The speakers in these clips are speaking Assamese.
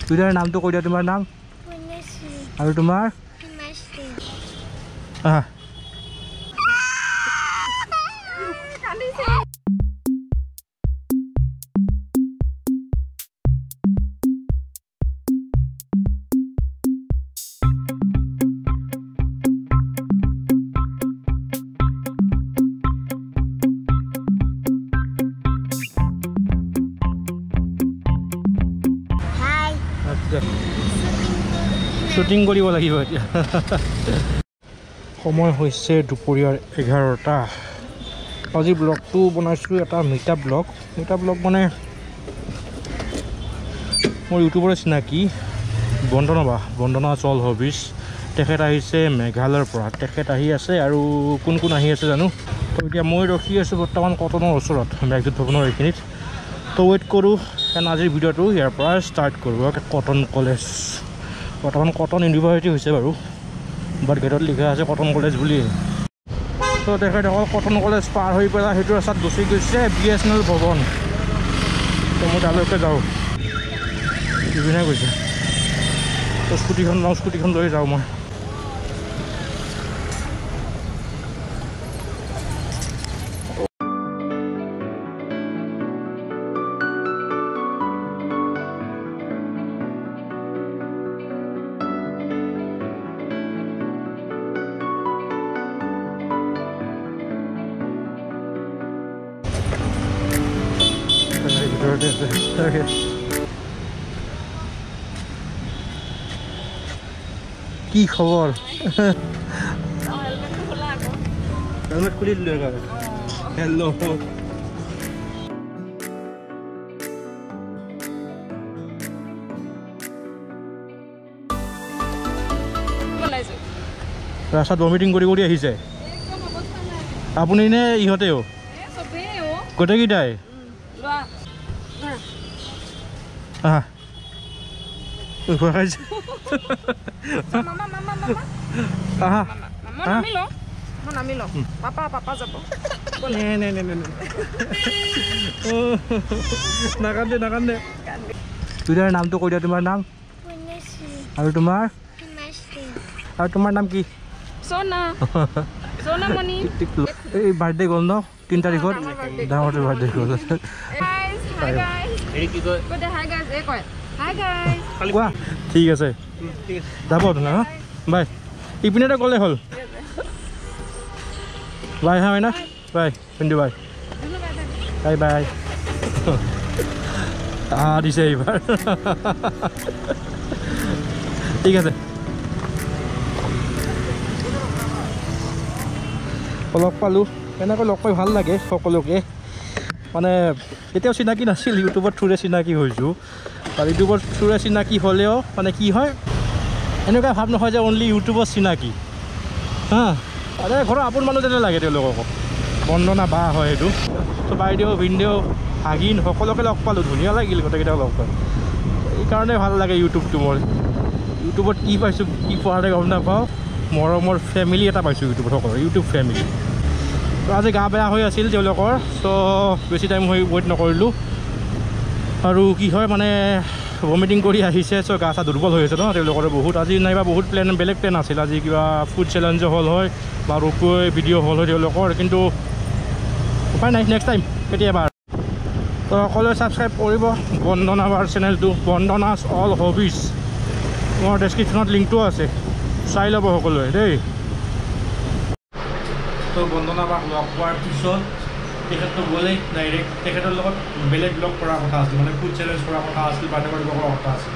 দুইটাৰ নামটো কৈ দিয়া তোমাৰ নাম আৰু তোমাৰ আহা শ্বুটিং কৰিব লাগিব এতিয়া সময় হৈছে দুপৰীয়াৰ 11টা আজি ব্লগটো বনাইছিলোঁ এটা মিটআপ ব্লগ মানে মোৰ ইউটিউবৰ চিনাকি বন্দনা চল হবিজ তেখেত আহিছে মেঘালয়ৰ পৰা তেখেত আহি আছে আৰু কোন আহি আছে জানো তো এতিয়া মই ৰখি আছোঁ বৰ্তমান কটনৰ ওচৰত মেঘদূত ভৱনৰ এইখিনিত তো ৱেইট কৰোঁ কাৰণ আজিৰ ভিডিঅ'টো ইয়াৰ পৰা ষ্টাৰ্ট কৰোঁ কটন কলেজ বৰ্তমান কটন ইউনিভাৰ্চিটি হৈছে বাৰু বাট গেটত লিখা আছে কটন কলেজ বুলি তো তেখেত অকল কটন কলেজ পাৰ হৈ পেলাই সেইটো ৰাস্তাত গুচি গৈছে BSNL ভৱন তো মই তালৈকে যাওঁ ইভিনে গৈছে তো স্কুটিখন লৈ যাওঁ মই কি খবৰ হেলমেট খুলি দিলো হেল্ল' ৰাস্তাত ভমিটিং কৰি আহিছে আপুনি নে ইহঁতেও গোটেইকেইটাই খাইছে নাকান্দে দুইটাৰ নামটো কৈ দিয়া তোমাৰ নাম আৰু তোমাৰ নাম কি এই বাৰ্থডে গ'ল ন 3 তাৰিখত ডাঙৰটো বাৰ্থডে গ'ল কোৱা ঠিক আছে যাব না বাই ইপিনে গ'লে হ'ল বাই হা না বাই পিন্ধু বাই বাই দিছে এইবাৰ ঠিক আছে লগ পালোঁ এনেকৈ লগ পাই ভাল লাগে সকলোকে মানে কেতিয়াও চিনাকি নাছিল ইউটিউবৰ থ্ৰুৰে চিনাকি হৈছোঁ আৰু ইউটিউবৰ থ্ৰুৰে চিনাকি হ'লেও মানে কি হয় এনেকুৱা ভাৱ নহয় যে অনলি ইউটিউবৰ চিনাকি আৰে ঘৰৰ আপোন মানুহ যেনে লাগে তেওঁলোকক বন্দনা বা হয় এইটো তো বাইদেউ ভিনদেউ ভাগিন সকলোকে লগ পালোঁ ধুনীয়া লাগিল গোটেইকেইটাক লগ পাই এইকাৰণে ভাল লাগে ইউটিউবটো মোৰ ইউটিউবত কি পাইছোঁ কি পোৱা নাই গম নাপাওঁ মৰমৰ ফেমিলি এটা পাইছোঁ ইউটিউবত সকলো ইউটিউব ফেমিলি তো আজি গা বেয়া হৈ আছিল তেওঁলোকৰ চ' বেছি টাইম হৈ ৱেইট নকৰিলোঁ আৰু কি হয় মানে ভমিটিং কৰি আহিছে চ' গা চা দুৰ্বল হৈ আছে ন তেওঁলোকৰ বহুত আজি নাইবা বহুত বেলেগ প্লেন আছিল আজি কিবা ফুড চেলেঞ্জ হ'ল হয় বা ৰূপৈ ভিডিঅ' হ'ল হয় তেওঁলোকৰ কিন্তু উপায় নাই নেক্সট টাইম কেতিয়াবা তো সকলোৱে ছাবস্ক্ৰাইব কৰিব বন্দনাবাৰ চেনেলটো বন্দনাছ অল হবিজ মোৰ ডেছক্ৰিপশ্যনত লিংকটো আছে চাই ল'ব সকলোৱে দেই তো বন্দনাবাক লগ পোৱাৰ পিছত তেখেতটো গ'লেই ডাইৰেক্ট তেখেতৰ লগত বেলেগ ব্লগ কৰাৰ কথা আছিল মানে ফুড চেলেঞ্জ কৰাৰ কথা আছিল বাৰ্থডে কৰিব কৰাৰ কথা আছিল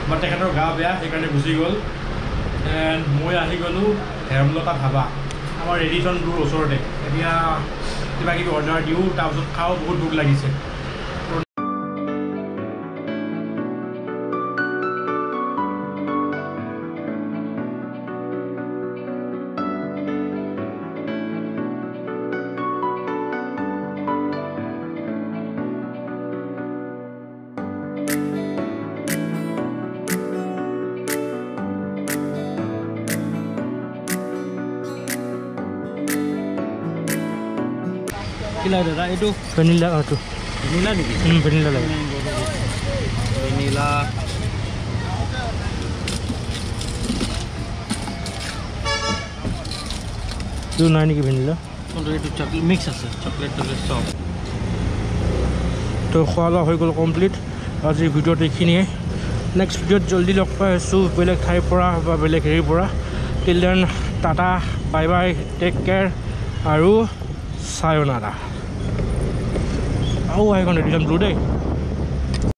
বাট তেখেতৰ গা বেয়া সেইকাৰণে গুচি গ'ল এণ্ড মই আহি গ'লোঁ হেমলতা ধাবা আমাৰ ৰেডিচন ৰোড ওচৰতে এতিয়া কিবা কিবি অৰ্ডাৰ দিওঁ তাৰপিছত খাওঁ বহুত ভোক লাগিছে কি লাগে দাদা এইটো ভেনিলা এইটো ভেনিলা নেকি ভেনিলা লাগে ভেনিলা এইটো নাই নেকি ভেনিলা এইটো চকলেট মিক্স আছে চকলেট চব তো খোৱা লোৱা হৈ গ'ল কমপ্লিট আজিৰ ভিডিঅ'ত এইখিনিয়ে নেক্সট ভিডিঅ'ত জল্দি লগ পাই আছোঁ বেলেগ ঠাইৰ পৰা বা বেলেগ হেৰিৰ পৰা till then tata bye bye take care আৰু চায়োনাৰা আৰু আইকন এডিশ্যন ব্লু দেই